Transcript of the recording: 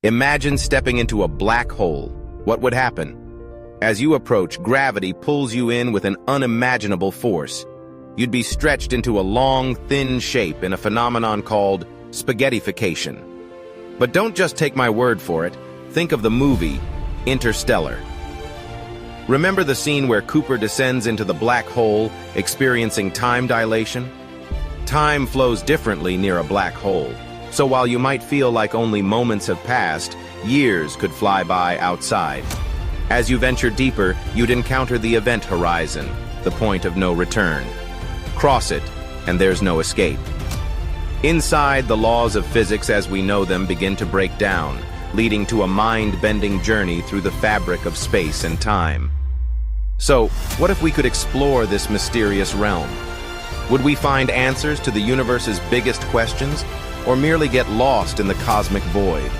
Imagine stepping into a black hole. What would happen? As you approach, gravity pulls you in with an unimaginable force. You'd be stretched into a long, thin shape in a phenomenon called spaghettification. But don't just take my word for it. Think of the movie Interstellar. Remember the scene where Cooper descends into the black hole, experiencing time dilation? Time flows differently near a black hole, so while you might feel like only moments have passed, years could fly by outside. As you venture deeper, you'd encounter the event horizon, the point of no return. Cross it, and there's no escape. Inside, the laws of physics as we know them begin to break down, leading to a mind-bending journey through the fabric of space and time. So, what if we could explore this mysterious realm? Would we find answers to the universe's biggest questions, or merely get lost in the cosmic void?